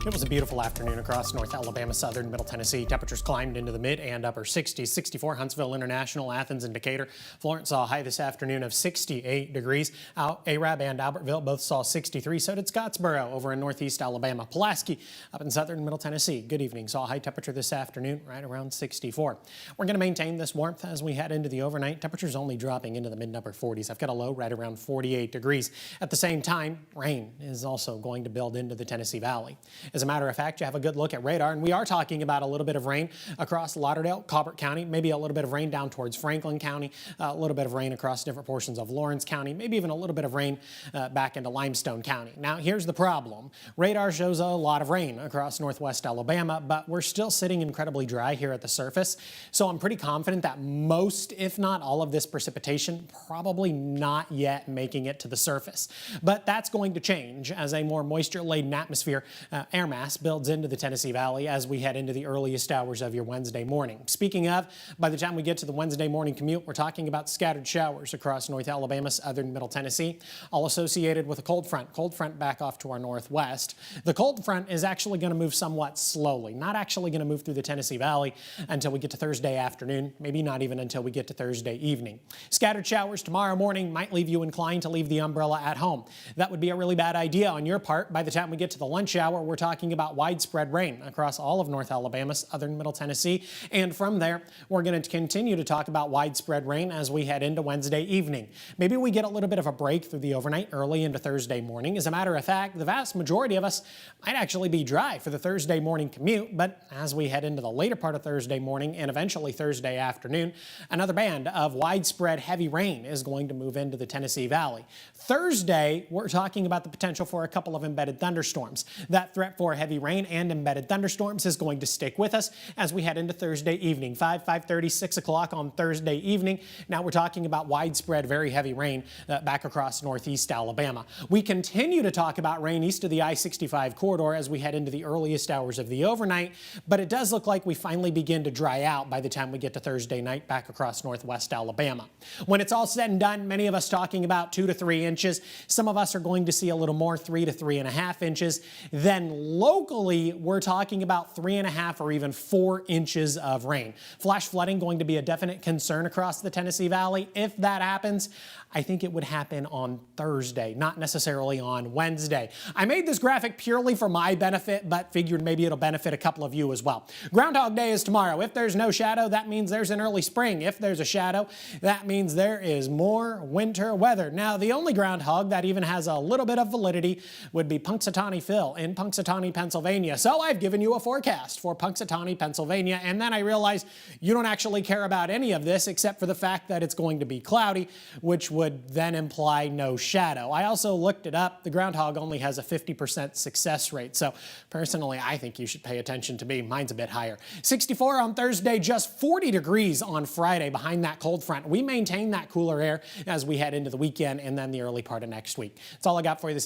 It was a beautiful afternoon across North Alabama, southern Middle Tennessee. Temperatures climbed into the mid and upper 60s. 64 Huntsville International, Athens, and Decatur. Florence saw a high this afternoon of 68 degrees. Arab and Albertville both saw 63. So did Scottsboro over in northeast Alabama. Pulaski up in southern Middle Tennessee. Good evening. Saw a high temperature this afternoon right around 64. We're going to maintain this warmth as we head into the overnight. Temperatures only dropping into the mid and upper 40s. I've got a low right around 48 degrees. At the same time, rain is also going to build into the Tennessee Valley. As a matter of fact, you have a good look at radar, and we are talking about a little bit of rain across Lauderdale, Colbert County, maybe a little bit of rain down towards Franklin County, a little bit of rain across different portions of Lawrence County, maybe even a little bit of rain back into Limestone County. Now, here's the problem. Radar shows a lot of rain across northwest Alabama, but we're still sitting incredibly dry here at the surface, so I'm pretty confident that most, if not all of this precipitation, probably not yet making it to the surface. But that's going to change as a more moisture-laden atmosphere, air mass, builds into the Tennessee Valley as we head into the earliest hours of your Wednesday morning. Speaking of, by the time we get to the Wednesday morning commute, we're talking about scattered showers across North Alabama, southern Middle Tennessee, all associated with a cold front. Cold front back off to our northwest. The cold front is actually going to move somewhat slowly, not actually going to move through the Tennessee Valley until we get to Thursday afternoon, maybe not even until we get to Thursday evening. Scattered showers tomorrow morning might leave you inclined to leave the umbrella at home. That would be a really bad idea on your part. By the time we get to the lunch hour, we're talking about widespread rain across all of North Alabama, southern Middle Tennessee, and from there, we're going to continue to talk about widespread rain as we head into Wednesday evening. Maybe we get a little bit of a break through the overnight early into Thursday morning. As a matter of fact, the vast majority of us might actually be dry for the Thursday morning commute, but as we head into the later part of Thursday morning and eventually Thursday afternoon, another band of widespread heavy rain is going to move into the Tennessee Valley. Thursday, we're talking about the potential for a couple of embedded thunderstorms. That threat for heavy rain and embedded thunderstorms is going to stick with us as we head into Thursday evening. 5:30, 6 o'clock on Thursday evening. Now we're talking about widespread, very heavy rain back across northeast Alabama. We continue to talk about rain east of the I-65 corridor as we head into the earliest hours of the overnight, but it does look like we finally begin to dry out by the time we get to Thursday night back across northwest Alabama. When it's all said and done, many of us talking about 2 to 3 inches. Some of us are going to see a little more, 3 to 3.5 inches. Then locally, we're talking about 3.5 or even 4 inches of rain. Flash flooding going to be a definite concern across the Tennessee Valley. If that happens, I think it would happen on Thursday, not necessarily on Wednesday. I made this graphic purely for my benefit, but figured maybe it'll benefit a couple of you as well. Groundhog Day is tomorrow. If there's no shadow, that means there's an early spring. If there's a shadow, that means there is more winter weather. Now, the only groundhog that even has a little bit of validity would be Punxsutawney Phil in Punxsutawney, Pennsylvania. So I've given you a forecast for Punxsutawney, Pennsylvania, and then I realized you don't actually care about any of this except for the fact that it's going to be cloudy, which would then imply no shadow. I also looked it up. The groundhog only has a 50% success rate. So personally, I think you should pay attention to me. Mine's a bit higher. 64 on Thursday, just 40 degrees on Friday behind that cold front. We maintain that cooler air as we head into the weekend and then the early part of next week. That's all I got for you this evening.